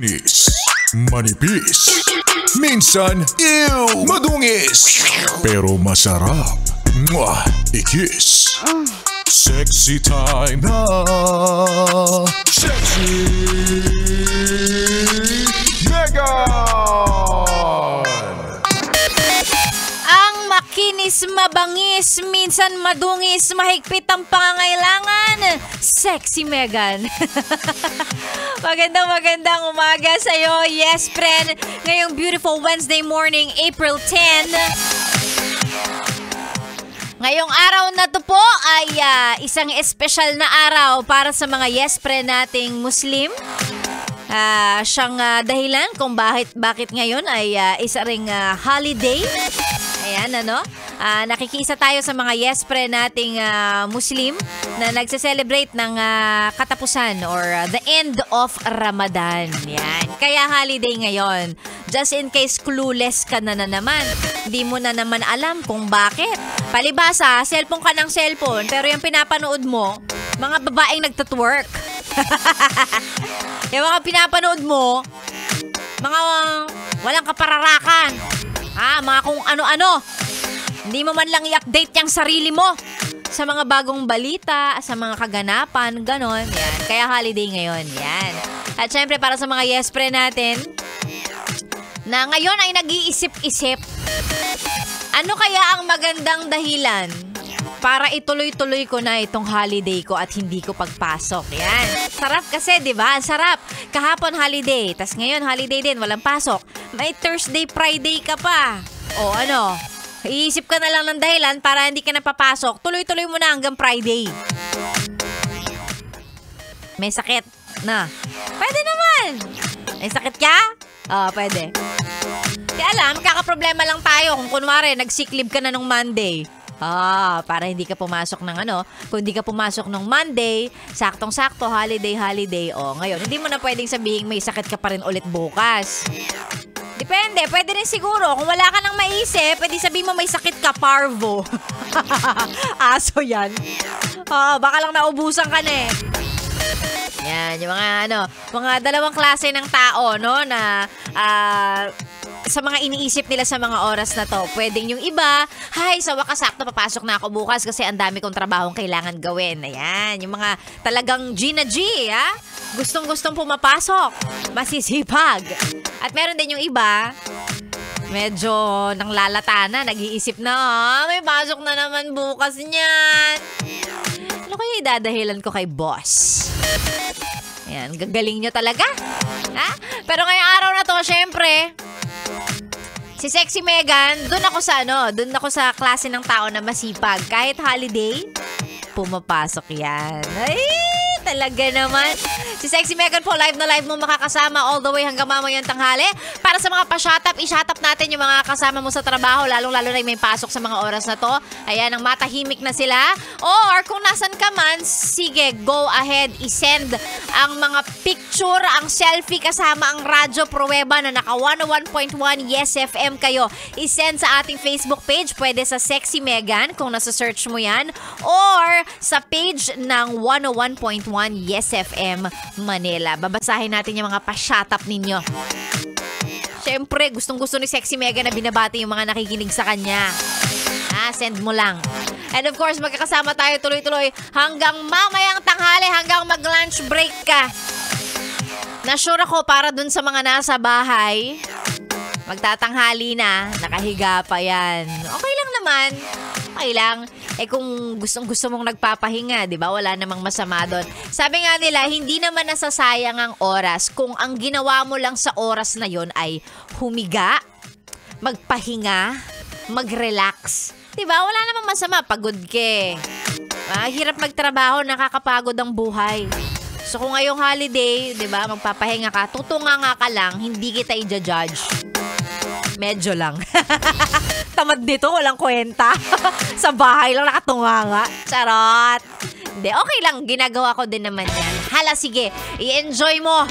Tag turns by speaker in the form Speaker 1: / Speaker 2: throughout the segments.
Speaker 1: Malinis, manipis, minsan, madungis, pero masarap. Mwah! I-kiss. Sexy time na. Sexy Megan!
Speaker 2: Ang makinis, mabangis, minsan madungis, mahigpit ang pangangailangan. Sexy Megan. Magandang umaga sa'yo. Yes, friend. Ngayong beautiful Wednesday morning, April 10. Ngayong araw na to po ay isang espesyal na araw para sa mga yes friend nating Muslim. Siyang dahilan kung bakit ngayon ay isa ring holiday. Ayan, nakikisa tayo sa mga yes friend nating Muslim na nagse-celebrate ng katapusan or the end of Ramadan. Yan. Kaya holiday ngayon. Just in case clueless ka na naman. Hindi mo na naman alam kung bakit. Palibasa, cellphone ka ng cellphone, pero yung pinapanood mo, mga babaeng nagtatwork. Yung mga pinapanood mo, mga walang kapararakan. Mga kung ano-ano. Hindi mo man lang i-update yung sarili mo sa mga bagong balita, sa mga kaganapan, ganon. Yan. Kaya holiday ngayon. Yan. At syempre, para sa mga yes friend natin, na ngayon ay nag-iisip-isip, ano kaya ang magandang dahilan para ituloy-tuloy ko na itong holiday ko at hindi ko pagpasok? Yan. Sarap kasi, di ba? Sarap. Kahapon holiday, tas ngayon holiday din, walang pasok. May Thursday, Friday ka pa. O ano, iisip ka na lang ng dahilan para hindi ka napapasok. Tuloy-tuloy mo na hanggang Friday. May sakit na. Pwede naman. May sakit ka? Pwede. Kaya alam, kakaproblema lang tayo kung kunwari nag-sick leave ka na nung Monday. Para hindi ka pumasok ng kung hindi ka pumasok nung Monday, saktong-sakto, holiday. Ngayon, hindi mo na pwedeng sabihin may sakit ka pa rin ulit bukas. Depende, pwede rin siguro. Kung wala ka nang maisip, pwede sabihin mo may sakit ka, parvo. Aso yan. Baka lang naubusan ka na eh. Yan, yung mga dalawang klase ng tao, na sa mga iniisip nila sa mga oras na to. Pwedeng yung iba, sa wakas sakto papasok na ako bukas kasi ang dami kong trabahong kailangan gawin. Ayan, yung mga talagang G na G, Gustong-gustong pumapasok. Masisipag. At meron din yung iba, medyo nang lalata na, nag-iisip na, may pasok na naman bukas niyan. Ano kaya idadahilan ko kay boss? Ayan, gagaling nyo talaga. Pero ngayong araw na to, syempre, si Sexy Megan, doon ako sa klase ng tao na masipag. Kahit holiday, pumapasok yan. Ay, talaga naman. Si Sexy Megan po, live na live mo makakasama all the way hanggang mamayang tanghali. Para sa mga pa-shut-up, i-shut-up natin yung mga kasama mo sa trabaho, lalong-lalo na yung may pasok sa mga oras na to. Ayan, ang matahimik na sila. Or kung nasan ka man, sige, go ahead, i-send ang mga picture, ang selfie kasama ang radyo pruweba na naka 101.1 Yes FM kayo. I-send sa ating Facebook page, pwede sa Sexy Megan kung nasa-search mo yan. Or sa page ng 101.1 Yes FM Manila. Babasahin natin yung mga pa-shut up ninyo. Siyempre, gustong-gusto ni Sexy Megan na binabati yung mga nakikinig sa kanya. Send mo lang. And of course, magkakasama tayo tuloy-tuloy hanggang mamayang tanghali, hanggang mag-lunch break ka. Na-sure ako para dun sa mga nasa bahay, magtatanghali na, nakahiga pa yan. Okay lang naman. Okay lang. Kung gustong-gusto mong nagpapahinga, di ba? Wala namang masama doon. Sabi nga nila, hindi naman nasasayang ang oras kung ang ginawa mo lang sa oras na yon ay humiga, magpahinga, mag-relax. Di ba? Wala namang masama. Pagod ka. Hirap magtrabaho, nakakapagod ang buhay. So kung ngayong holiday, di ba, magpapahinga ka, tutunga ka lang, hindi kita i-judge. Medyo lang. Tamad nito, walang kwenta. Sa bahay lang nakatunganga. Charot. Hindi, okay lang. Ginagawa ko din naman yan. Hala, sige. I-enjoy mo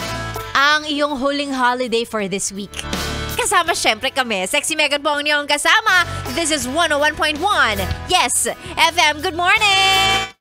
Speaker 2: ang iyong huling holiday for this week. Kasama syempre kami. Sexy Megan po ang iyong kasama. This is 101.1. Yes, FM. Good morning!